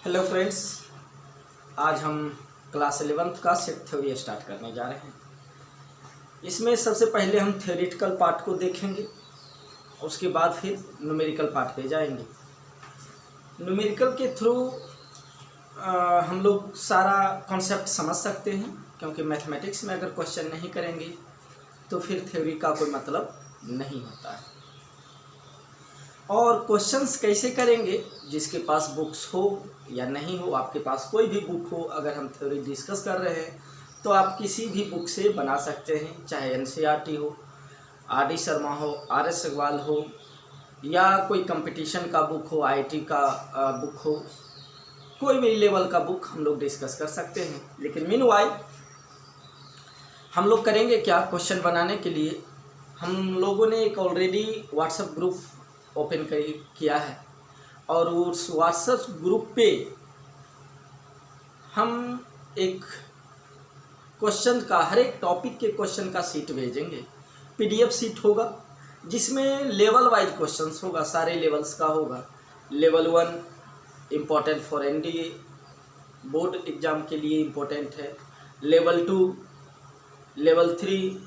Hello friends, आज हम class 11th का सेट थ्योरी स्टार्ट करने जा रहे हैं। इसमें सबसे पहले हम थ्योरेटिकल पार्ट को देखेंगे, उसके बाद फिर न्यूमेरिकल पार्ट पे जाएंगे। न्यूमेरिकल के थ्रू हम लोग सारा कॉन्सेप्ट समझ सकते हैं, क्योंकि मैथमेटिक्स में अगर क्वेश्चन नहीं करेंगे तो फिर थ्योरी का कोई मतलब नहीं होता है। और क्वेश्चंस कैसे करेंगे, जिसके पास बुक्स हो या नहीं हो, आपके पास कोई भी बुक हो, अगर हम थ्योरी डिस्कस कर रहे हैं तो आप किसी भी बुक से बना सकते हैं, चाहे एनसीईआरटी हो, आर.डी. शर्मा हो, आर.एस. अग्रवाल हो, या कोई कंपटीशन का बुक हो, आईआईटी का बुक हो, कोई भी लेवल का बुक हम लोग डिस्कस कर सकते हैं। लेकिन मीनवाइल हम लोग करेंगे क्या, क्वेश्चन बनाने के लिए हम लोगों ने एक ऑलरेडी व्हाट्सएप ग्रुप ओपन किया है, और उस व्हाट्सएप ग्रुप पे हम एक क्वेश्चन का, हर एक टॉपिक के क्वेश्चन का सीट भेजेंगे। पीडीएफ सीट होगा जिसमें लेवल वाइज क्वेश्चंस होगा, सारे लेवल्स का होगा। Level 1 important for NDA board exam के लिए इम्पोर्टेंट है। लेवल 2, लेवल 3,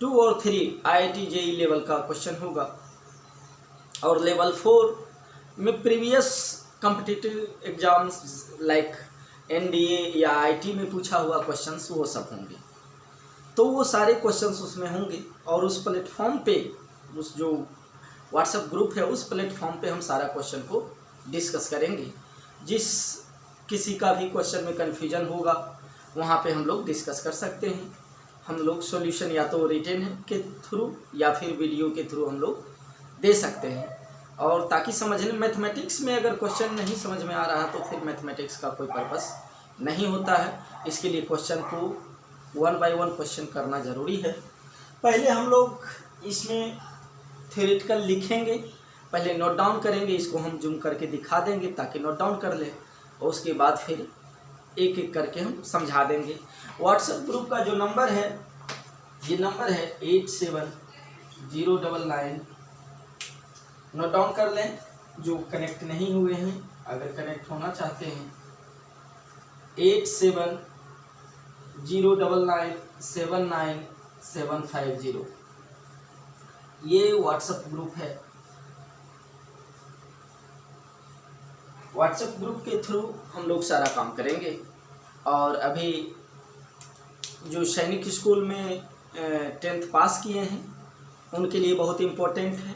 2 और 3 आईआईटी जेईई लेवल का क्वेश्चन होगा। और लेवल 4 में previous competitive exams like NDA या आईटी में पूछा हुआ क्वेश्चंस वो सब होंगे। तो वो सारे क्वेश्चंस उसमें होंगे, और उस प्लेटफॉर्म पे, उस जो व्हाट्सएप ग्रुप है उस प्लेटफॉर्म पे हम सारा क्वेश्चन को डिस्कस करेंगे। जिस किसी का भी क्वेश्चन में कन्फ्यूजन होगा वहाँ पे हम लोग डिस्कस कर सकते हैं। हम लोग सॉल्यूशन या तो रिटन के थ्रू या फिर वीडियो के थ्रू हम लोग दे सकते हैं। और ताकि समझने, मैथमेटिक्स में अगर क्वेश्चन नहीं समझ में आ रहा तो फिर मैथमेटिक्स का कोई पर्पस नहीं होता है। इसके लिए क्वेश्चन को 1 बाय 1 क्वेश्चन करना ज़रूरी है। पहले हम लोग इसमें थ्योरेटिकल लिखेंगे, पहले नोट डाउन करेंगे, इसको हम जूम करके दिखा देंगे ताकि नोट डाउन कर लें, और उसके बाद फिर एक एक करके हम समझा देंगे। व्हाट्सएप ग्रुप का जो नंबर है, ये नंबर है 870999। नोट डाउन कर लें, जो कनेक्ट नहीं हुए हैं, अगर कनेक्ट होना चाहते हैं 8709979750। ये व्हाट्सएप ग्रुप है। व्हाट्सएप ग्रुप के थ्रू हम लोग सारा काम करेंगे। और अभी जो सैनिक स्कूल में 10th पास किए हैं उनके लिए बहुत इम्पोर्टेंट है,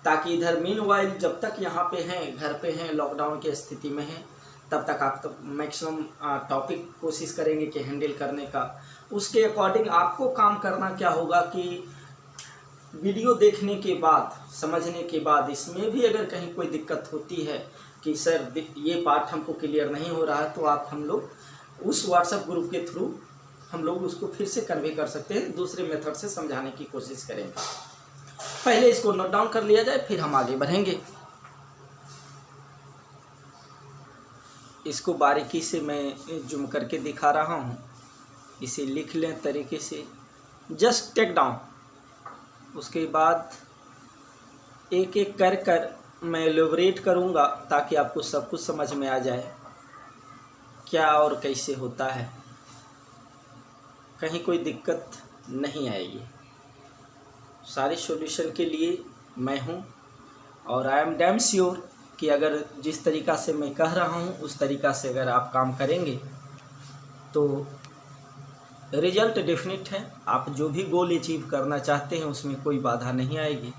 ताकि इधर मीनवाइल जब तक यहाँ पे हैं, घर पे हैं, लॉकडाउन की स्थिति में हैं, तब तक आप तो मैक्सिमम टॉपिक कोशिश करेंगे कि हैंडल करने का। उसके अकॉर्डिंग आपको काम करना क्या होगा कि वीडियो देखने के बाद, समझने के बाद, इसमें भी अगर कहीं कोई दिक्कत होती है कि सर ये पार्ट हमको क्लियर नहीं हो रहा है, तो आप हम लोग उस व्हाट्सएप ग्रुप के थ्रू हम लोग उसको फिर से कन्वे कर सकते हैं, दूसरे मेथड से समझाने की कोशिश करेंगे। पहले इसको नोट डाउन कर लिया जाए, फिर हम आगे बढ़ेंगे। इसको बारीकी से मैं जूम करके दिखा रहा हूँ, इसे लिख लें तरीके से, जस्ट टेक डाउन। उसके बाद एक एक कर कर मैं एलोबरेट करूँगा ताकि आपको सब कुछ समझ में आ जाए क्या और कैसे होता है, कहीं कोई दिक्कत नहीं आएगी। सारे सॉल्यूशन के लिए मैं हूँ, और आई एम डैम श्योर कि अगर जिस तरीक़ा से मैं कह रहा हूँ उस तरीक़ा से अगर आप काम करेंगे तो रिजल्ट डेफिनेट है। आप जो भी गोल अचीव करना चाहते हैं उसमें कोई बाधा नहीं आएगी।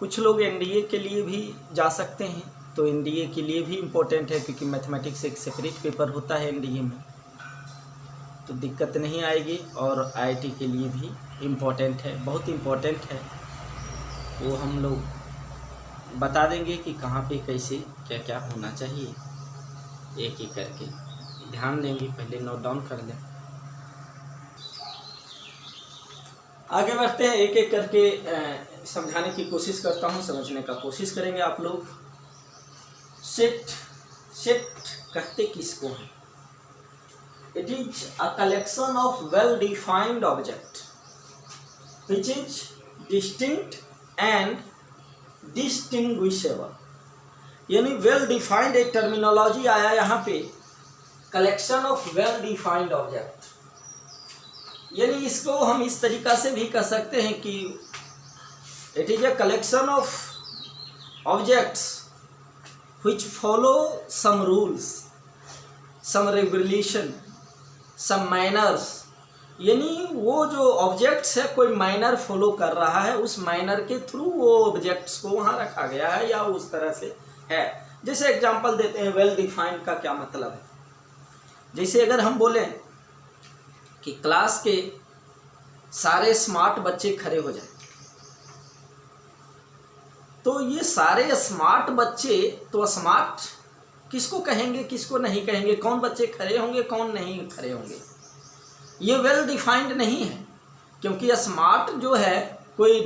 कुछ लोग एनडीए के लिए भी जा सकते हैं, तो एनडीए के लिए भी इम्पोर्टेंट है, क्योंकि मैथमेटिक्स एक सेपरेट पेपर होता है एनडीए में, तो दिक्कत नहीं आएगी। और आईआईटी के लिए भी इम्पोर्टेंट है, बहुत इम्पोर्टेंट है। वो हम लोग बता देंगे कि कहाँ पे कैसे क्या क्या होना चाहिए, एक एक करके ध्यान देंगे। पहले नोट डाउन कर लें, आगे बढ़ते हैं। एक एक करके समझाने की कोशिश करता हूँ, समझने का कोशिश करेंगे आप लोग। सेट कहते किसको हैं? It is a collection of well-defined objects which is distinct and distinguishable. यानी वेल डिफाइंड एक टर्मिनोलॉजी आया यहाँ पे, collection of well defined object, यानी इसको हम इस तरीका से भी कह सकते हैं कि it is a collection of objects which follow some rules, some regulation, some manners, यानी वो जो ऑब्जेक्ट्स है कोई माइनर फॉलो कर रहा है, उस माइनर के थ्रू वो ऑब्जेक्ट्स को वहाँ रखा गया है या उस तरह से है। जैसे एग्जांपल देते हैं वेल डिफाइंड का क्या मतलब है। जैसे अगर हम बोलें कि क्लास के सारे स्मार्ट बच्चे खड़े हो जाए, तो ये सारे स्मार्ट बच्चे, तो स्मार्ट किसको कहेंगे किसको नहीं कहेंगे, कौन बच्चे खड़े होंगे कौन नहीं खड़े होंगे, ये वेल डिफाइंड नहीं है। क्योंकि स्मार्ट जो है कोई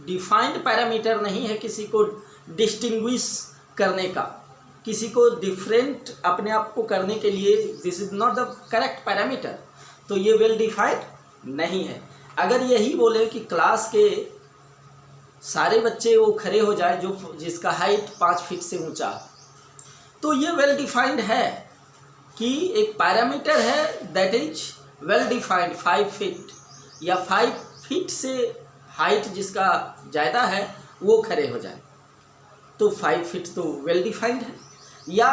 डिफाइंड पैरामीटर नहीं है किसी को डिस्टिंग्विश करने का, किसी को डिफरेंट अपने आप को करने के लिए, this is not the correct parameter, तो ये वेल डिफाइंड नहीं है। अगर यही बोले कि क्लास के सारे बच्चे वो खड़े हो जाए जो जिसका हाइट 5 फीट से ऊंचा, तो ये वेल डिफाइंड है कि एक पैरामीटर है that is well defined 5 feet, या 5 फीट से हाइट जिसका ज़्यादा है वो खड़े हो जाए, तो 5 फीट तो वेल डिफाइंड है। या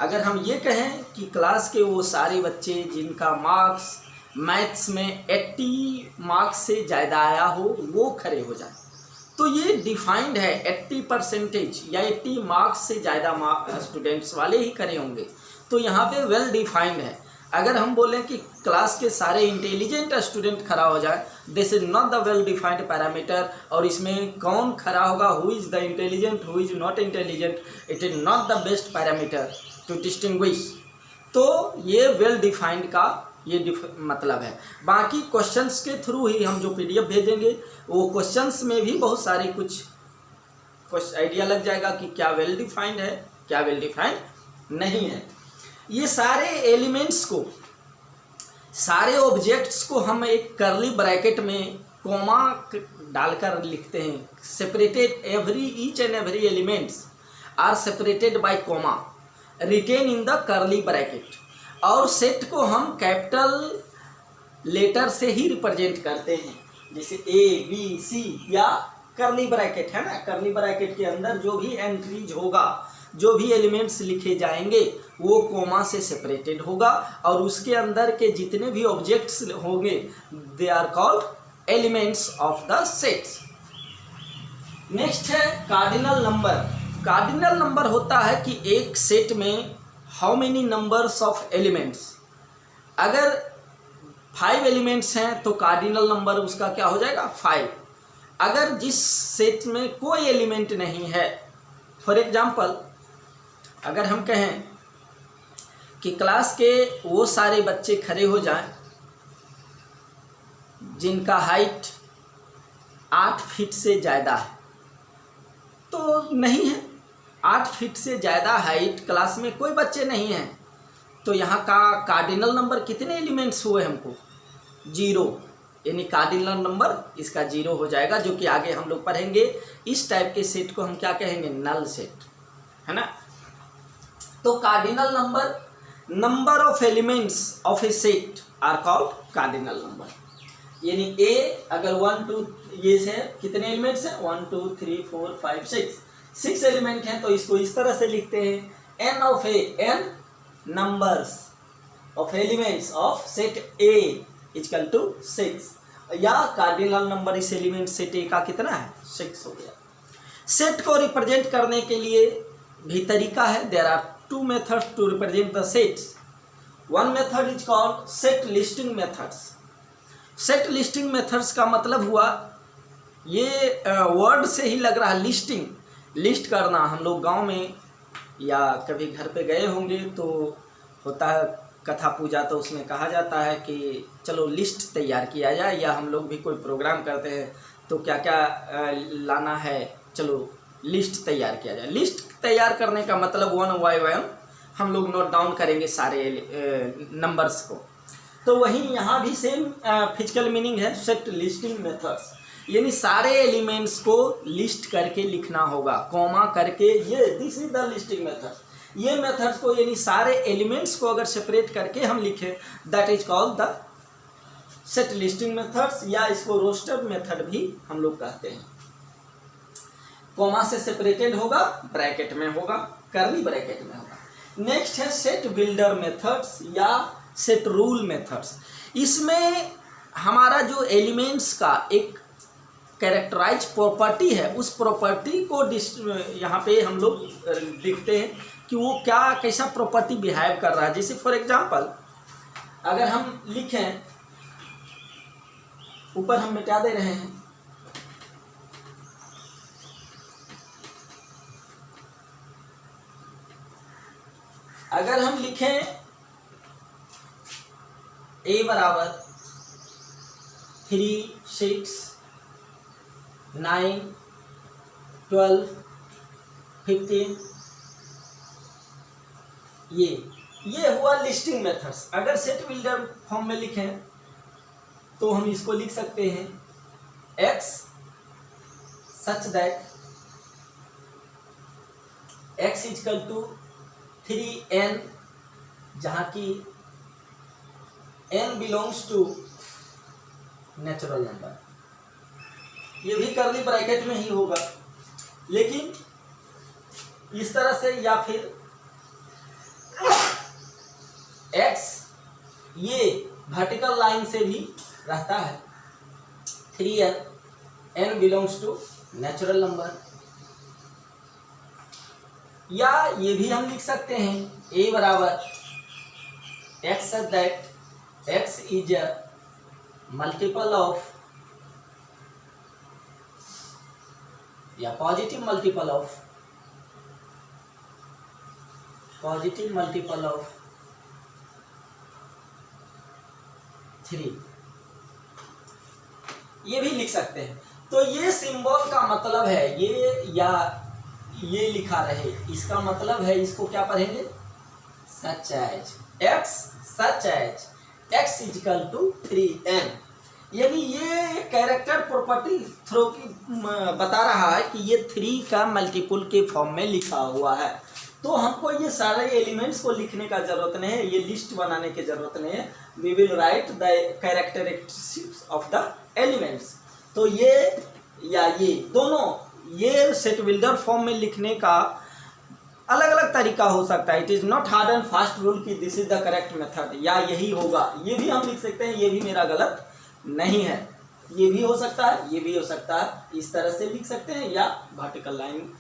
अगर हम ये कहें कि क्लास के वो सारे बच्चे जिनका मार्क्स मैथ्स में 80 मार्क्स से ज़्यादा आया हो वो खड़े हो जाए, तो ये डिफाइंड है 80% या 80 मार्क्स से ज़्यादा स्टूडेंट्स वाले ही खड़े होंगे, तो यहाँ पे वेल डिफाइंड है। अगर हम बोलें कि क्लास के सारे इंटेलिजेंट स्टूडेंट खड़ा हो जाए, this is not the well defined parameter, और इसमें कौन खड़ा होगा, who is the intelligent who is not intelligent, it is not the best parameter to distinguish, तो ये वेल डिफाइंड का ये मतलब है। बाकी क्वेश्चंस के थ्रू ही हम जो पीडीएफ भेजेंगे वो क्वेश्चंस में भी बहुत सारे कुछ आइडिया लग जाएगा कि क्या वेल डिफाइंड है क्या वेल डिफाइंड नहीं है। ये सारे एलिमेंट्स को, सारे ऑब्जेक्ट्स को हम एक करली ब्रैकेट में कॉमा डालकर लिखते हैं। Separated every each and every elements are separated by comma written in the curly bracket, और सेट को हम कैपिटल लेटर से ही रिप्रेजेंट करते हैं, जैसे ए बी सी या करली ब्रैकेट है ना, करली ब्रैकेट के अंदर जो भी एंट्रीज होगा, जो भी एलिमेंट्स लिखे जाएंगे वो कोमा से सेपरेटेड होगा, और उसके अंदर के जितने भी ऑब्जेक्ट्स होंगे they are called elements of the sets. Next है कार्डिनल नंबर। कार्डिनल नंबर होता है कि एक सेट में how many numbers of elements, अगर 5 एलिमेंट्स हैं तो कार्डिनल नंबर उसका क्या हो जाएगा 5। अगर जिस सेट में कोई एलिमेंट नहीं है, फॉर एग्जांपल अगर हम कहें कि क्लास के वो सारे बच्चे खड़े हो जाएं जिनका हाइट 8 फीट से ज़्यादा है, तो नहीं है, 8 फीट से ज़्यादा हाइट क्लास में कोई बच्चे नहीं हैं, तो यहाँ का कार्डिनल नंबर कितने एलिमेंट्स हुए हमको 0, यानी कार्डिनल नंबर इसका 0 हो जाएगा, जो कि आगे हम लोग पढ़ेंगे। इस टाइप के सेट को हम क्या कहेंगे, नल सेट, है ना। तो cardinal number of elements of a set are called cardinal number, यानी ए अगर 1 2 ये से कितने एलिमेंट्स हैं 1 2 3 4 5 6 एलिमेंट हैं, तो इसको इस तरह से लिखते हैं n of A, n numbers of elements of set A equal to 6, या कार्डिनल नंबर इस एलिमेंट सेट ए का कितना है 6 हो गया। सेट को रिप्रेजेंट करने के लिए भी तरीका है, there are 2 methods to represent the sets. One method is called set listing methods. Set listing methods का मतलब हुआ, ये वर्ड से ही लग रहा है लिस्टिंग, लिस्ट करना। हम लोग गांव में या कभी घर पे गए होंगे तो होता है कथा पूजा, तो उसमें कहा जाता है कि चलो लिस्ट तैयार किया जाए, या हम लोग भी कोई प्रोग्राम करते हैं तो क्या क्या लाना है, चलो लिस्ट तैयार किया जाए। लिस्ट तैयार करने का मतलब 1 by 1 हम लोग नोट डाउन करेंगे सारे नंबर्स को। तो वहीं यहाँ भी सेम फिजिकल मीनिंग है, सेट लिस्टिंग मेथड्स। यानी सारे एलिमेंट्स को लिस्ट करके लिखना होगा, कॉमा करके। ये this is the listing method. ये मेथड्स को यानी सारे एलिमेंट्स को अगर सेपरेट करके हम लिखें, that is called the set listing methods, या इसको रोस्टर मेथड भी हम लोग कहते हैं। कॉमा से सेपरेटेड होगा, ब्रैकेट में होगा, कर्ली ब्रैकेट में होगा। नेक्स्ट है सेट बिल्डर मेथड्स या सेट रूल मेथड्स। इसमें हमारा जो एलिमेंट्स का एक कैरेक्टराइज प्रॉपर्टी है, उस प्रॉपर्टी को यहाँ पे हम लोग लिखते हैं कि वो क्या कैसा प्रॉपर्टी बिहेव कर रहा है। जैसे फॉर एग्जांपल अगर हम लिखें, ऊपर हम मिटा दे रहे हैं, अगर हम लिखें a बराबर 3, 6, 9, 12, 15, ये हुआ लिस्टिंग मेथड्स। अगर सेट बिल्डर फॉर्म में लिखें तो हम इसको लिख सकते हैं x such that x equal to 3n, जहाँ की n belongs to natural number. ये भी कर्ली ब्रैकेट में ही होगा, लेकिन इस तरह से, या फिर x ये वर्टिकल लाइन से भी रहता है, 3n, n belongs to natural number. या ये भी हम लिख सकते हैं a बराबर x such that x is a multiple of, या पॉजिटिव मल्टीपल ऑफ 3, ये भी लिख सकते हैं। तो ये सिंबल का मतलब है, ये या ये लिखा रहे, इसका मतलब है, इसको क्या पढ़ेंगे, such as x such as x equal to 3n। यानी ये कैरेक्टर प्रॉपर्टी थ्रो की बता रहा है कि ये 3 का मल्टीपल के फॉर्म में लिखा हुआ है। तो हमको ये सारे एलिमेंट्स को लिखने का जरूरत नहीं है, ये लिस्ट बनाने की जरूरत नहीं है। We will write the characteristics of the elements. तो ये या ये दोनों, ये सेट बिल्डर फॉर्म में लिखने का अलग अलग तरीका हो सकता है। It is not hard and fast rule कि this is the correct method, या यही होगा। ये भी हम लिख सकते हैं, ये भी मेरा गलत नहीं है, ये भी हो सकता है, ये भी हो सकता है। इस तरह से लिख सकते हैं, या वर्टिकल लाइन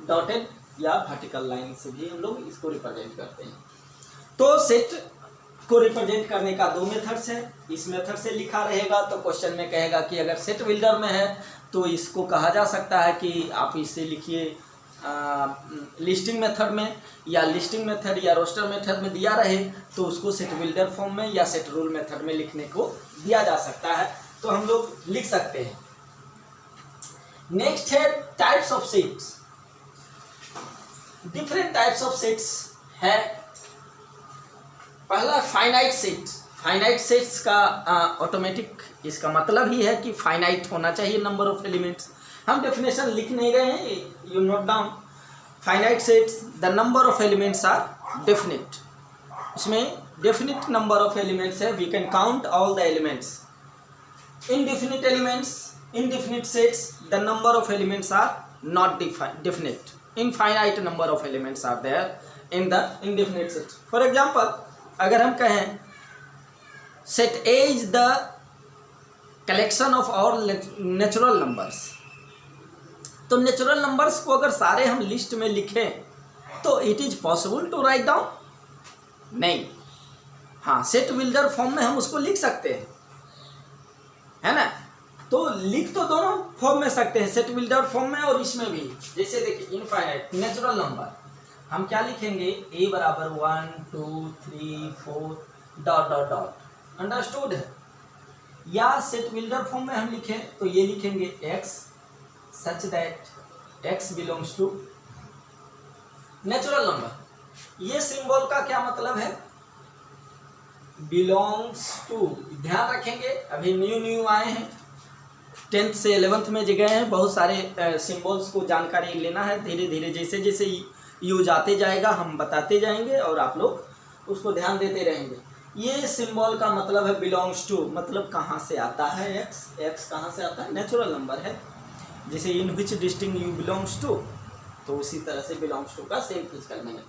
डॉटेड या वर्टिकल लाइन से भी हम लोग इसको रिप्रेजेंट करते हैं। तो सेट को रिप्रेजेंट करने का 2 मेथड्स हैं। इस मेथड से लिखा रहेगा तो क्वेश्चन में कहेगा कि अगर सेट बिल्डर में है तो इसको कहा जा सकता है कि आप इसे लिखिए लिस्टिंग मेथड में, या लिस्टिंग मेथड या रोस्टर मेथड में दिया रहे तो उसको सेट बिल्डर फॉर्म में या सेट रूल मेथड में लिखने को दिया जा सकता है, तो हम लोग लिख सकते हैं। नेक्स्ट है types of sets. Different types of sets है। पहला फाइनाइट सेट। फाइनाइट सेट्स का ऑटोमेटिक इसका मतलब ही है कि फाइनाइट होना चाहिए नंबर ऑफ एलिमेंट्स। हम डेफिनेशन लिख नहीं गए हैं, you note down. Finite sets the number of elements are definite. इसमें डेफिनिट नंबर ऑफ एलिमेंट्स है, we can count all the elements. Indefinite elements, indefinite sets the number of elements are not definite. Infinite number of elements are there in the indefinite sets. For example अगर हम कहें set A is the collection of all natural numbers, तो natural numbers को अगर सारे हम list में लिखें तो it is possible to write down? नहीं। हाँ, सेट बिल्डर फॉर्म में हम उसको लिख सकते हैं, है ना। तो लिख तो दोनों फॉर्म में सकते हैं, सेट बिल्डर फॉर्म में और इसमें भी। जैसे देखिए इनफाइनाइट नेचुरल नंबर हम क्या लिखेंगे, ए बराबर 1 2 3 4 डॉट डॉट डॉट, अंडरस्टूड है। या सेट बिल्डर फॉर्म में हम लिखें तो ये लिखेंगे x such that x belongs to natural number. ये सिंबल का क्या मतलब है, बिलोंग्स टू। ध्यान रखेंगे अभी न्यू आए हैं 10th से 11th में गए हैं, बहुत सारे सिंबल्स को जानकारी लेना है। धीरे धीरे जैसे जैसे यूज आते जाएगा हम बताते जाएंगे और आप लोग उसको ध्यान देते रहेंगे। ये सिंबल का मतलब है बिलोंग्स टू, मतलब कहाँ से आता है एक्स, एक्स कहाँ से आता है, नेचुरल नंबर है। जैसे in which district you belongs to, तो उसी तरह से बिलोंग्स टू का सेम चीज कर देंगे।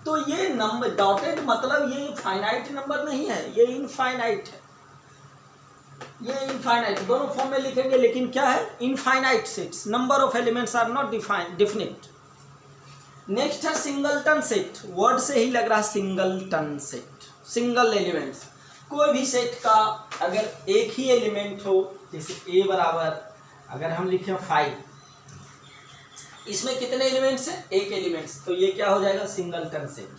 तो ये नंबर डॉटेड मतलब ये फाइनाइट नंबर नहीं है, ये इनफाइनाइट है, ये इनफाइनाइट दोनों फॉर्म में लिखेंगे, लेकिन क्या है infinite sets, number of elements are not definite. Next है सिंगलटन सेट, वर्ड से ही लग रहा है सिंगलटन सेट, सिंगल एलिमेंट्स। कोई भी सेट का अगर एक ही एलिमेंट हो, जैसे ए बराबर अगर हम लिखें 5, इसमें कितने एलिमेंट्स हैं, एक एलिमेंट्स, तो ये क्या हो जाएगा सिंगलटन सेट,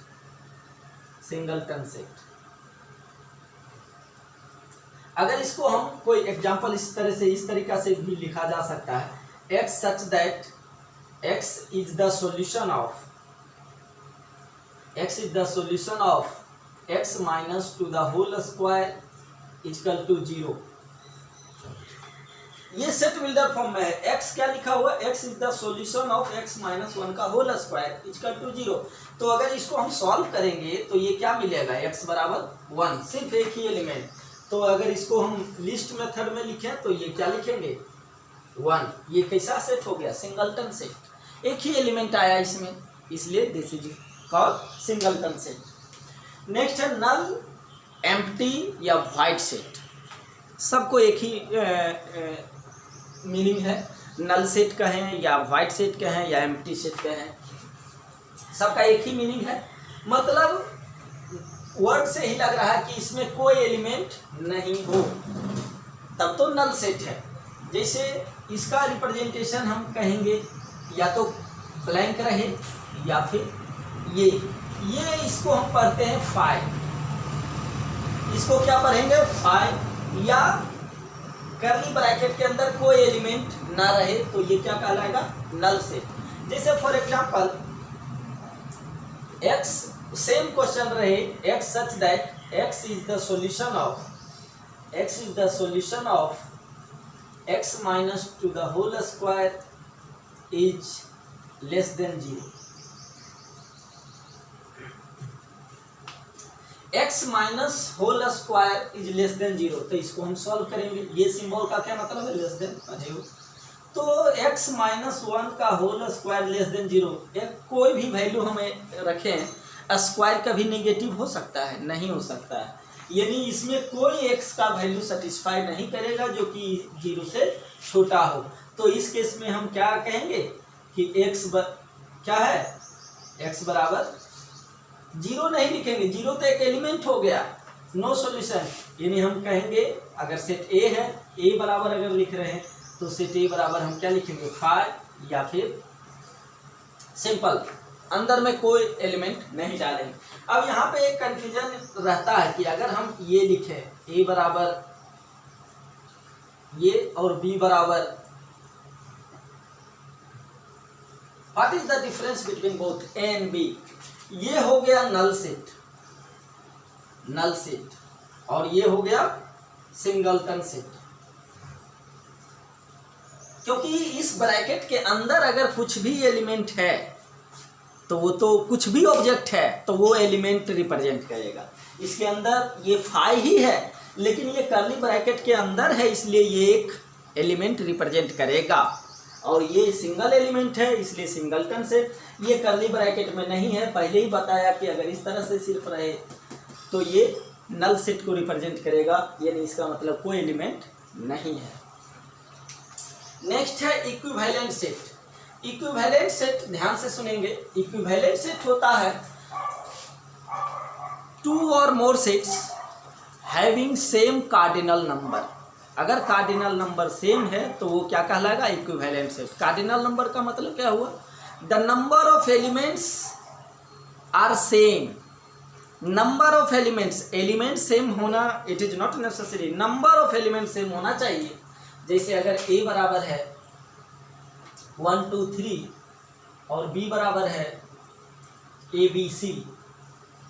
सिंगलटन सेट। अगर इसको हम कोई एग्जांपल इस तरह से, इस तरीका से भी लिखा जा सकता है, x such that x is the solution of, x is the solution of x minus two the whole square equal to 0। ये सेट बिल्डर फॉर्म में है। x क्या लिखा हुआ है, x is the solution of x minus 1 का whole square equal to 0। तो अगर इसको हम सॉल्व करेंगे तो ये क्या मिलेगा, x बराबर 1, सिर्फ एक ही एलिमेंट। तो अगर इसको हम लिस्ट मेथड में लिखें तो ये क्या लिखेंगे 1। ये कैसा सेट हो गया, सिंगलटन सेट, एक ही एलिमेंट आया इसमें, इसलिए this is called singleton set. Next है नल, एम्प्टी या वाइड सेट, सबको एक ही मीनिंग है। नल सेट कहें या वाइड सेट कहें या एम्प्टी सेट कहें, सबका एक ही मीनिंग है। मतलब वर्ड से ही लग रहा है कि इसमें कोई एलिमेंट नहीं हो, तब तो नल सेट है। जैसे इसका रिप्रेजेंटेशन हम कहेंगे या तो ब्लैंक रहे या फिर ये इसको हम पढ़ते हैं 5, इसको क्या पढ़ेंगे 5, या कर्ली ब्रैकेट के अंदर कोई एलिमेंट ना रहे तो ये क्या कहलाएगा नल सेट। जैसे for example x, same question रहे, x such that x is the solution of x minus two the whole square is less than 0। x minus whole square is less than 0, तो इसको हम solve करेंगे। ये symbol का क्या मतलब है, लेस देन 0। तो x माइनस 1 का होल स्क्वायर लेस देन 0, एक कोई भी वैल्यू हमें रखें, स्क्वायर कभी नेगेटिव हो सकता है, नहीं हो सकता है, यानी इसमें कोई x का वैल्यू सेटिस्फाई नहीं करेगा जो कि 0 से छोटा हो। तो इस केस में हम क्या कहेंगे कि क्या है, x बराबर 0 नहीं लिखेंगे, 0 तो एक एलिमेंट हो गया, नो सॉल्यूशन। यानी हम कहेंगे अगर सेट A है, A बराबर अगर लिख रहे हैं तो सेट A बराबर हम क्या लिखेंगे 5, या फिर सिंपल अंदर में कोई एलिमेंट नहीं डालेंगे। अब यहाँ पे एक कंफ्यूजन रहता है कि अगर हम ये लिखें A बराबर ये और B बराबर, what is the difference between both A and B। ये हो गया नल सेट, नल सेट, और ये हो गया सिंगलटन सेट। क्योंकि इस ब्रैकेट के अंदर अगर कुछ भी एलिमेंट है तो वो तो कुछ भी ऑब्जेक्ट है तो वो एलिमेंट रिप्रेजेंट करेगा। इसके अंदर ये 5 ही है, लेकिन ये कर्ली ब्रैकेट के अंदर है, इसलिए ये एक एलिमेंट रिप्रेजेंट करेगा, और ये सिंगल एलिमेंट है इसलिए सिंगलटन सेट। ये कर्ली ब्रैकेट में नहीं है, पहले ही बताया कि अगर इस तरह से सिर्फ रहे तो ये नल सेट को रिप्रेजेंट करेगा, यानी इसका मतलब कोई एलिमेंट नहीं है। नेक्स्ट है इक्विवेलेंट सेट। इक्विवेलेंट सेट ध्यान से सुनेंगे। इक्विवेलेंट सेट होता है 2 और more sets having same cardinal number. अगर कार्डिनल नंबर सेम है तो वो क्या कहलाएगा, इक्विवेलेंट सेट। कार्डिनल नंबर का मतलब क्या हुआ, the number of elements are same. Number of elements, element same होना it is not necessary, number of element same होना चाहिए। जैसे अगर A बराबर है 1 2 3 और B बराबर है ABC,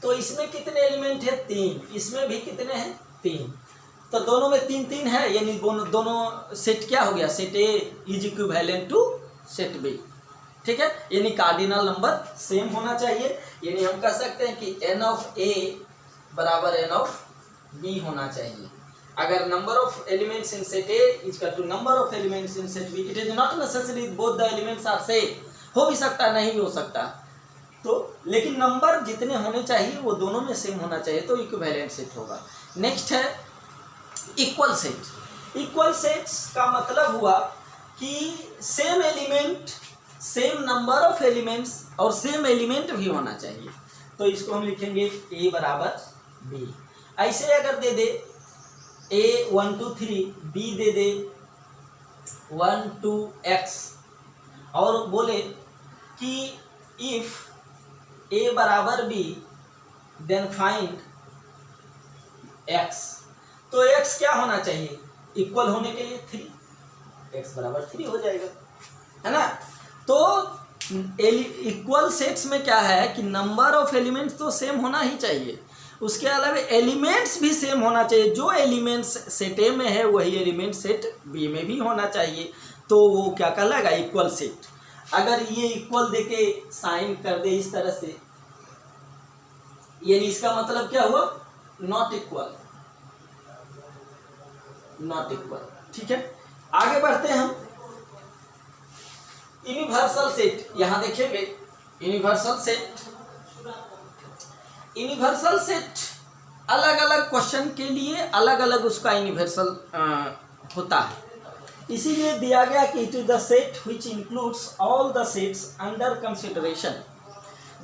तो इसमें कितने एलिमेंट है 3, इसमें भी कितने हैं 3। तो दोनों में 3 3 है, यानी दोनों सेट क्या हो गया, set A is equivalent to set B. ठीक है, यानी कार्डिनल नंबर सेम होना चाहिए। यानी हम कह सकते हैं कि एन ऑफ ए बराबर एन ऑफ बी होना चाहिए। अगर number of elements in set A is equal to number of elements in set B, it is not necessary both the elements are same. हो भी सकता, नहीं भी हो सकता, तो लेकिन नंबर जितने होने चाहिए वो दोनों में सेम होना चाहिए, तो इक्विवेलेंट सेट होगा। नेक्स्ट है इक्वल सेट। इक्वल सेट्स का मतलब हुआ कि same element, same number of elements और सेम एलिमेंट भी होना चाहिए। तो इसको हम लिखेंगे ए बराबर बी। ऐसे अगर दे दे ए 1 2 3, बी दे दे 1 2 x, और बोले कि इफ ए बराबर बी देन फाइंड x, तो x क्या होना चाहिए, इक्वल होने के लिए 3, x बराबर 3 हो जाएगा, है ना। तो इक्वल सेट्स में क्या है कि नंबर ऑफ एलिमेंट्स तो सेम होना ही चाहिए, उसके अलावा एलिमेंट्स भी सेम होना चाहिए। जो एलिमेंट्स सेट ए में है वही एलिमेंट सेट बी में भी होना चाहिए, तो वो क्या कहलाएगा, इक्वल सेट। अगर ये इक्वल देके साइन कर दे इस तरह से, यानी इसका मतलब क्या हुआ, नॉट इक्वल, नॉट इक्वल। ठीक है, आगे बढ़ते हैं हम। यूनिवर्सल सेट, यहां देखेंगे यूनिवर्सल सेट। यूनिवर्सल सेट अलग अलग क्वेश्चन के लिए अलग अलग उसका यूनिवर्सल होता है, इसीलिए दिया गया कि it is the set which includes all the sets under consideration.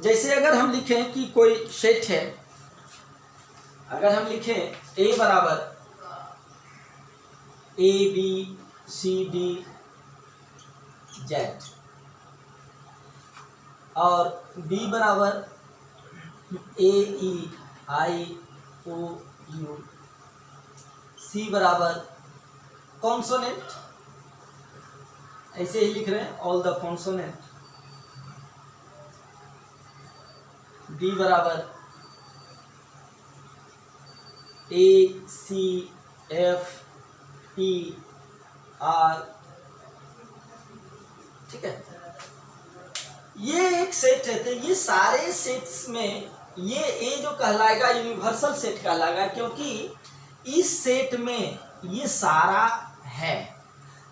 जैसे अगर हम लिखें कि कोई सेट है, अगर हम लिखें ए बराबर A B C D Z और बी बराबर A E I O you, सी बराबर कॉन्सोनेंट, ऐसे ही लिख रहे हैं ऑल द कॉन्सोनेंट, डी बराबर ए सी एफ टी आर। ठीक है, ये एक सेट है। तो ये सारे सेट्स में ये ए जो कहलाएगा यूनिवर्सल सेट कहलाएगा, क्योंकि इस सेट में ये सारा है।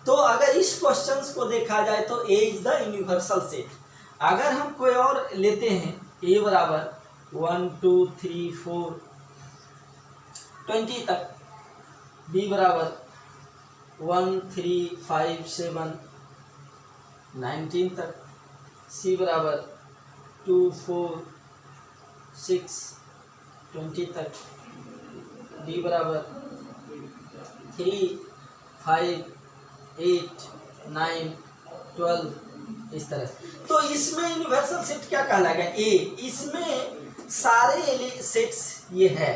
तो अगर इस क्वेश्चंस को देखा जाए तो ए इज द यूनिवर्सल सेट। अगर हम कोई और लेते हैं, ए बराबर 1 2 3 4 20 तक, बी बराबर 1 3 5 7 19 तक, सी बराबर 2 4 6 20 तक, डी बराबर 3 5 8 9 12, इस तरह से। तो इसमें यूनिवर्सल सेट क्या कहलाएगा, ए। इसमें सारे सेट्स ये है,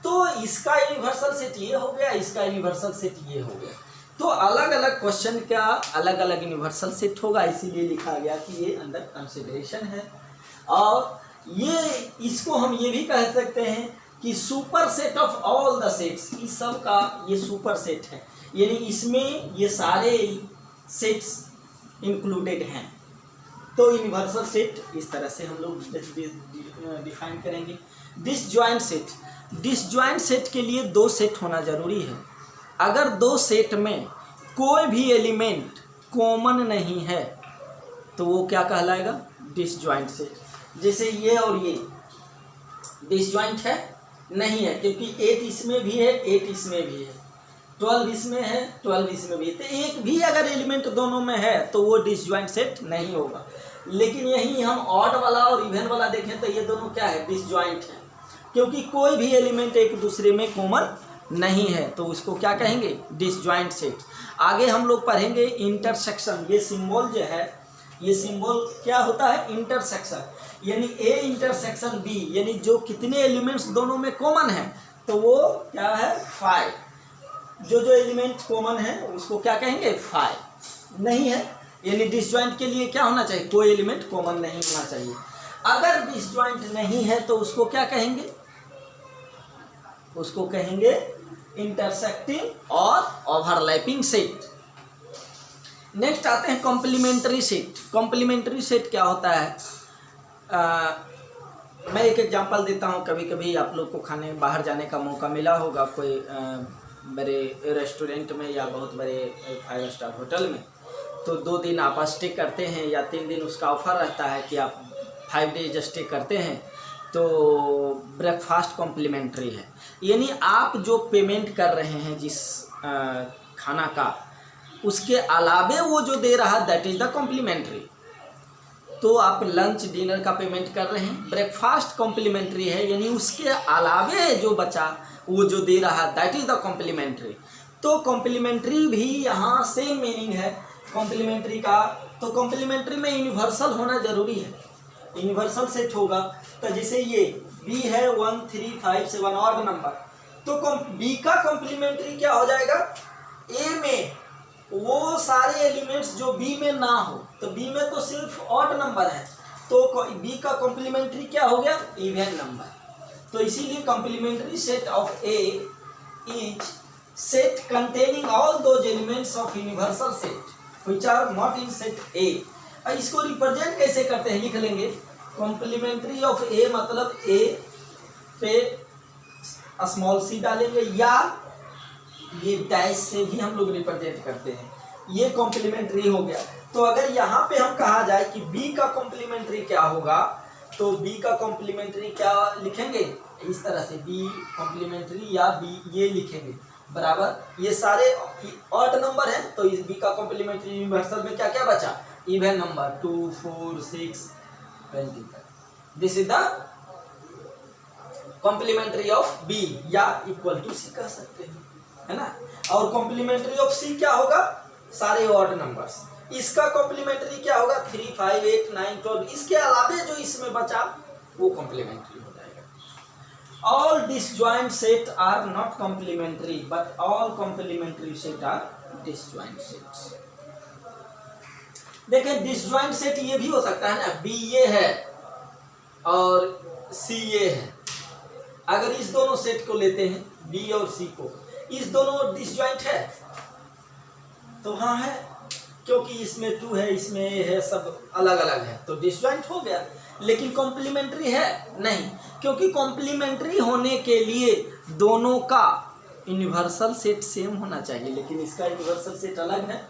तो इसका यूनिवर्सल सेट ये हो गया, इसका यूनिवर्सल सेट ये हो गया। तो अलग अलग क्वेश्चन का अलग अलग यूनिवर्सल सेट होगा, इसीलिए लिखा गया कि ये अंडर कंसिडरेशन है। और ये इसको हम ये भी कह सकते हैं कि super set of all the sets, इस सब का ये सुपर सेट है, यानी इसमें ये सारे सेट्स इंक्लूडेड हैं। तो यूनिवर्सल सेट इस तरह से हम लोग डिफाइन करेंगे। डिसजॉइंट सेट, डिसजॉइंट सेट के लिए 2 सेट होना जरूरी है। अगर 2 सेट में कोई भी एलिमेंट कॉमन नहीं है तो वो क्या कहलाएगा, डिसजॉइंट सेट। जैसे ये और ये डिसजॉइंट है, नहीं है, क्योंकि 8 इसमें भी है 8 इसमें भी है, 12 इसमें है 12 इसमें भी है। तो एक भी अगर एलिमेंट दोनों में है तो वो डिसजॉइंट सेट नहीं होगा। लेकिन यही हम ऑड वाला और इवन वाला देखें तो ये दोनों क्या है, डिसजॉइंट है, क्योंकि कोई भी एलिमेंट एक दूसरे में कॉमन नहीं है, तो उसको क्या कहेंगे, डिसजॉइंट सेट। आगे हम लोग पढ़ेंगे इंटरसेक्शन। ये सिंबल जो है, ये सिंबल क्या होता है, इंटरसेक्शन, यानी ए इंटरसेक्शन बी, यानी जो कितने एलिमेंट्स दोनों में कॉमन है तो वो क्या है, 5। जो जो एलिमेंट कॉमन है उसको क्या कहेंगे, 5। नहीं है, यानी डिसजॉइंट के लिए क्या होना चाहिए, कोई एलिमेंट कॉमन नहीं होना चाहिए। अगर डिसजॉइंट नहीं है तो उसको क्या कहेंगे, उसको कहेंगे इंटरसेक्टिंग और ओवरलैपिंग सेट। नेक्स्ट आते हैं कॉम्प्लीमेंट्री सेट। कॉम्प्लीमेंट्री सेट क्या होता है? मैं एक एग्जांपल देता हूँ। कभी कभी आप लोग को खाने बाहर जाने का मौका मिला होगा कोई बड़े रेस्टोरेंट में या बहुत बड़े 5 स्टार होटल में, तो 2 दिन आप स्टे करते हैं या 3 दिन उसका ऑफर रहता है कि आप 5 डेज स्टे करते हैं, तो ब्रेकफास्ट कॉम्प्लीमेंट्री है। यानी आप जो पेमेंट कर रहे हैं जिस खाना का, उसके अलावे वो जो दे रहा दैट इज़ द कॉम्प्लीमेंट्री। तो आप लंच डिनर का पेमेंट कर रहे हैं, ब्रेकफास्ट कॉम्प्लीमेंट्री है, यानी उसके अलावे जो बचा वो जो दे रहा दैट इज़ द कॉम्प्लीमेंट्री। तो कॉम्प्लीमेंट्री भी यहाँ सेम मीनिंग है कॉम्प्लीमेंट्री का। तो कॉम्प्लीमेंट्री में यूनिवर्सल होना जरूरी है, यूनिवर्सल सेट होगा। तो जैसे ये बी है 1 3 5 7 ऑड नंबर, तो बी का कॉम्प्लीमेंट्री क्या हो जाएगा? ए में वो सारे एलिमेंट्स जो बी में ना हो, तो बी में तो सिर्फ ऑड नंबर है, तो बी का कॉम्प्लीमेंट्री क्या हो गया? Even number. तो इसीलिए complementary set of A is set containing all those elements of universal set which are not in set A. अब इसको रिप्रेजेंट कैसे करते हैं? लिख लेंगे कॉम्प्लीमेंट्री ऑफ ए मतलब ए पे स्मॉल सी डालेंगे, या ये डैश से भी हम लोग रिप्रेजेंट करते हैं। ये कॉम्प्लीमेंट्री हो गया। तो अगर यहाँ पे हम कहा जाए कि बी का कॉम्प्लीमेंट्री क्या होगा, तो बी का कॉम्प्लीमेंट्री क्या लिखेंगे? इस तरह से बी कॉम्प्लीमेंट्री या बी ये लिखेंगे बराबर। ये सारे ऑड नंबर हैं, तो इस बी का कॉम्प्लीमेंट्री यूनिवर्सल में क्या क्या बचा? इवन नंबर 2 4 6 20 तक। This is the complementary of B, या इक्वल टू सी कह सकते हैं, है ना। और कॉम्प्लीमेंट्री ऑफ सी क्या होगा? सारे ऑड नंबर्स। इसका कॉम्प्लीमेंट्री क्या होगा? 3 5 8 9 12। इसके अलावे जो इसमें बचा वो कॉम्प्लीमेंट्री हो जाएगा। All disjoint set are not complementary but all complementary set are disjoint sets. देखिए डिसजॉइंट सेट ये भी हो सकता है ना, बी ये है और सी ये है। अगर इस दोनों सेट को लेते हैं, बी और सी को, इस दोनों डिसजॉइंट है तो हाँ है, क्योंकि इसमें 2 है, इसमें ए है, सब अलग अलग है, तो डिसजॉइंट हो गया। लेकिन कॉम्प्लीमेंट्री है नहीं, क्योंकि कॉम्प्लीमेंट्री होने के लिए दोनों का यूनिवर्सल सेट सेम होना चाहिए, लेकिन इसका यूनिवर्सल सेट अलग है,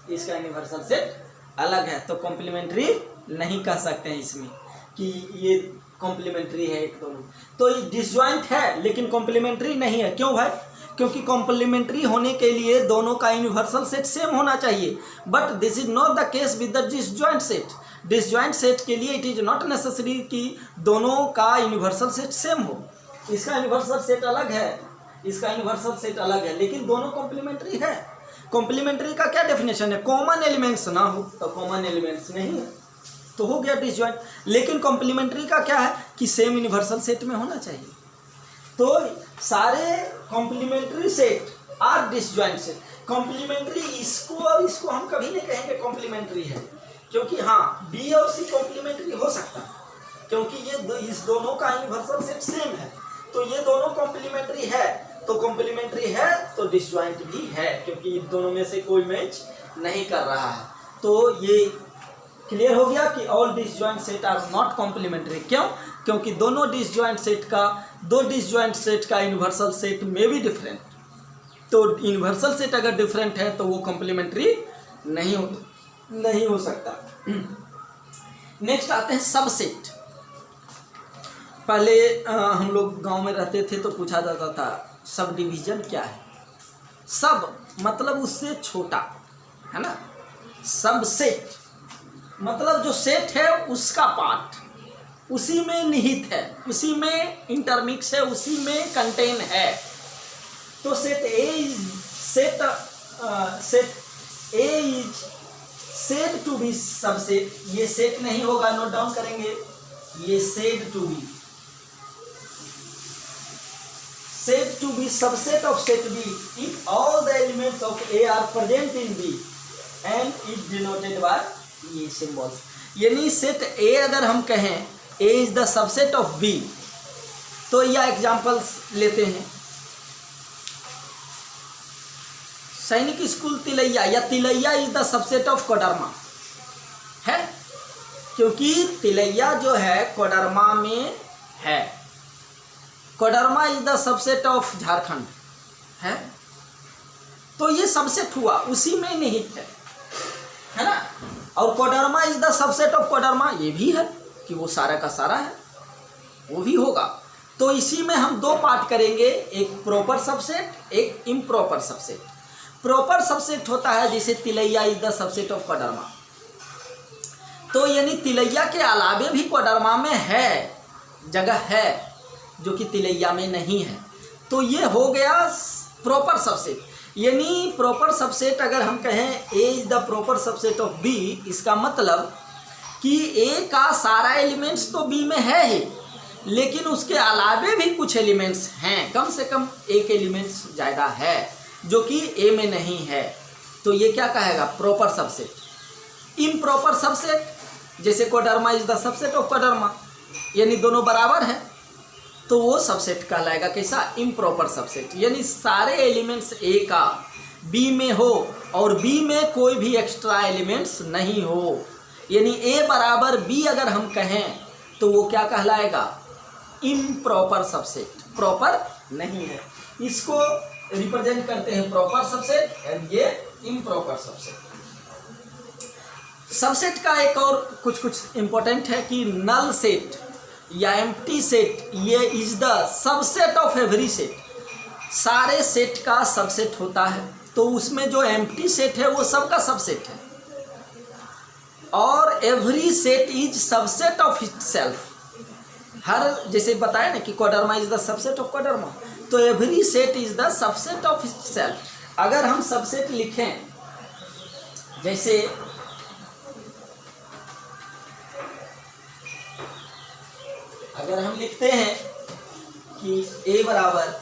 इसका यूनिवर्सल सेट अलग है, तो कॉम्प्लीमेंट्री नहीं कह सकते हैं इसमें कि ये कॉम्प्लीमेंट्री है एक दोनों। तो ये डिसजॉइंट है लेकिन कॉम्प्लीमेंट्री नहीं है। क्यों भाई? क्योंकि कॉम्प्लीमेंट्री होने के लिए दोनों का यूनिवर्सल सेट सेम होना चाहिए, but this is not the case with the disjoint set. Disjoint set के लिए इट इज नॉट नेसेसरी कि दोनों का यूनिवर्सल सेट सेम हो। इसका यूनिवर्सल सेट अलग है, इसका यूनिवर्सल सेट अलग है, लेकिन दोनों कॉम्प्लीमेंट्री है। कॉम्प्लीमेंट्री का क्या डेफिनेशन है? कॉमन एलिमेंट्स ना हो, तो कॉमन एलिमेंट्स नहीं है तो हो गया डिसजॉइंट। लेकिन कॉम्प्लीमेंट्री का क्या है कि सेम यूनिवर्सल सेट में होना चाहिए। तो सारे complementary set are disjoint set. Complementary इसको और इसको हम कभी नहीं कहेंगे कॉम्प्लीमेंट्री है, क्योंकि हाँ बी और सी कॉम्प्लीमेंट्री हो सकता है, क्योंकि ये इस दोनों का यूनिवर्सल सेट सेम है, तो ये दोनों कॉम्प्लीमेंट्री है, तो कॉम्प्लीमेंट्री है तो डिसजॉइंट भी है, क्योंकि इन दोनों में से कोई मैच नहीं कर रहा है। तो ये क्लियर हो गया कि all disjoint set are not complementary. क्यों? क्योंकि दोनों डिसजॉइंट सेट का, दो डिसजॉइंट सेट का यूनिवर्सल सेट में भी डिफरेंट, तो यूनिवर्सल सेट अगर डिफरेंट है तो वो कॉम्प्लीमेंट्री नहीं हो सकता। नेक्स्ट आते हैं सबसेट। पहले हम लोग गांव में रहते थे तो पूछा जाता था सब डिवीजन क्या है। सब मतलब उससे छोटा, है ना। सबसेट मतलब जो सेट है उसका पार्ट, उसी में निहित है, उसी में इंटरमिक्स है, उसी में कंटेन है। तो set A is set A is said to be subset. ये सेट नहीं होगा, नोट डाउन करेंगे, ये said to be subset of set B if all the elements of A are present in B and is denoted by ये symbols. यानी set A अगर हम कहें A is the subset of B, तो यह examples लेते हैं। Sainik school Tilaiya या Tilaiya is the subset of Koderma है, क्योंकि तिलैया जो है कोडरमा में है। Koderma is the subset of Jharkhand है, तो ये सबसेट हुआ, उसी में निहित है ना। और Koderma is the subset of Koderma, ये भी है कि वो सारा का सारा है, वो भी होगा। तो इसी में हम दो पार्ट करेंगे, एक प्रॉपर सबसेट, एक इम्प्रॉपर सबसेट। प्रॉपर सबसेट होता है जैसे Tilaiya is the subset of Koderma, तो यानी तिलैया के अलावे भी कोडरमा में है जगह है जो कि तिलैया में नहीं है, तो ये हो गया प्रॉपर सबसेट। यानी प्रॉपर सबसेट अगर हम कहें A is the proper subset of B, इसका मतलब कि ए का सारा एलिमेंट्स तो बी में है ही, लेकिन उसके अलावे भी कुछ एलिमेंट्स हैं, कम से कम एक एलिमेंट्स ज़्यादा है जो कि ए में नहीं है, तो ये क्या कहेगा प्रॉपर सबसेट। इम्प्रॉपर सबसेट जैसे Koderma is the subset of Koderma, यानी दोनों बराबर हैं, तो वो सबसेट कहलाएगा कैसा, इम्प्रॉपर सबसेट। यानी सारे एलिमेंट्स ए का बी में हो और बी में कोई भी एक्स्ट्रा एलिमेंट्स नहीं हो, यानी ए बराबर बी अगर हम कहें तो वो क्या कहलाएगा, इम्प्रॉपर सबसेट, प्रॉपर नहीं है। इसको रिप्रेजेंट करते हैं प्रॉपर सबसेट एंड ये इम्प्रॉपर सबसेट। सबसेट का एक और कुछ इंपॉर्टेंट है कि नल सेट या एम्प्टी सेट, ये is the subset of every set. सारे सेट का सबसेट होता है, तो उसमें जो एम्प्टी सेट है वो सबका सबसेट है, और every set is subset of itself. हर जैसे बताया ना कि Koderma is the subset of Koderma, तो every set is the subset of itself. अगर हम सबसेट लिखें, जैसे अगर हम लिखते हैं कि ए बराबर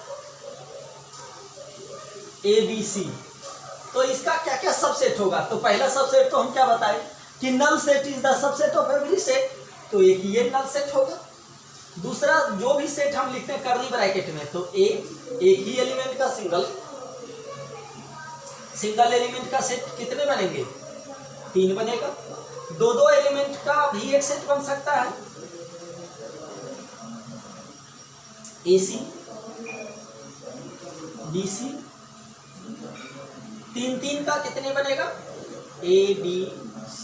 ए बी सी, तो इसका क्या क्या सबसेट होगा। तो पहला सबसेट तो हम क्या बताएं कि null set is the subset of every set, तो एक ये नल सेट होगा। दूसरा जो भी सेट हम लिखते हैं कर्ली ब्रैकेट में, तो एक ही एलिमेंट का सिंगल एलिमेंट का सेट कितने बनेंगे, 3 बनेगा। दो एलिमेंट का भी एक सेट बन सकता है, AC BC, 3 का कितने बनेगा, ABC।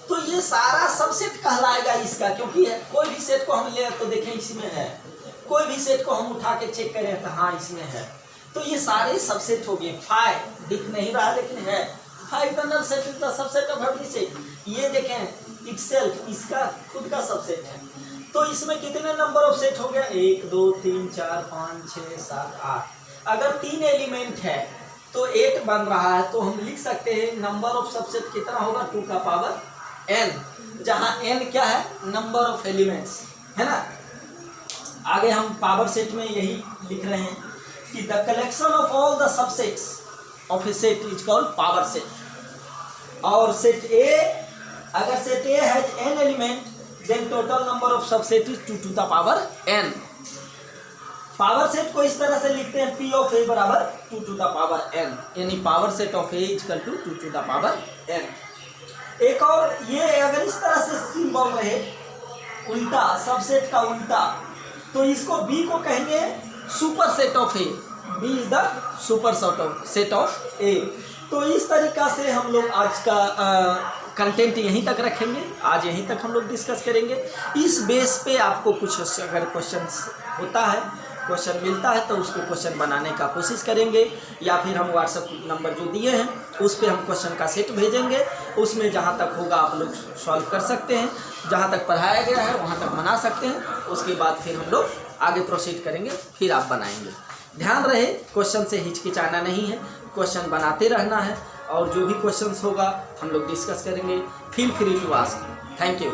तो ये सारा सबसेट कहलाएगा इसका, क्योंकि कोई भी सेट को हम ले तो देखें इसमें है, कोई भी सेट को हम उठा के चेक करें तो हाँ इसमें है, तो ये सारे सबसेट हो गए। 5 दिख नहीं रहा लेकिन है, 5 का null set is the subset of every set. ये देखें इटसेल्फ, इसका खुद का सबसेट है, तो इसमें कितने नंबर ऑफ सेट हो गया, 1 2 3 4 5 6 7 8। अगर 3 एलिमेंट है तो 8 बन रहा है, तो हम लिख सकते हैं नंबर ऑफ सबसेट कितना होगा, 2 का पावर n, जहां n क्या है, नंबर ऑफ एलिमेंट्स है ना। आगे हम पावर सेट में यही लिख रहे हैं कि the collection of all the subsets of a set is called power set. और सेट ए, अगर set A has n element, then total number of subset is 2 to the power n। Power set को इस तरह से लिखते हैं P of A बराबर 2 to the power n, यानी power set of A equal to 2 to the power n। एक और ये अगर इस तरह से सिंबल रहे उल्टा, सबसेट का उल्टा, तो इसको B को कहेंगे super set of A, B is the super set of A। तो इस तरीका से हम लोग आज का कंटेंट यहीं तक रखेंगे, आज यहीं तक हम लोग डिस्कस करेंगे। इस बेस पे आपको कुछ अगर क्वेश्चन होता है, क्वेश्चन मिलता है, तो उसको क्वेश्चन बनाने का कोशिश करेंगे, या फिर हम व्हाट्सएप नंबर जो दिए हैं उस पर हम क्वेश्चन का सेट भेजेंगे, उसमें जहाँ तक होगा आप लोग सॉल्व कर सकते हैं, जहाँ तक पढ़ाया गया है वहाँ तक बना सकते हैं, उसके बाद फिर हम लोग आगे प्रोसीड करेंगे, फिर आप बनाएंगे। ध्यान रहे क्वेश्चन से हिचकिचाना नहीं है, क्वेश्चन बनाते रहना है, और जो भी क्वेश्चंस होगा हम लोग डिस्कस करेंगे। Feel free to ask. Thank you.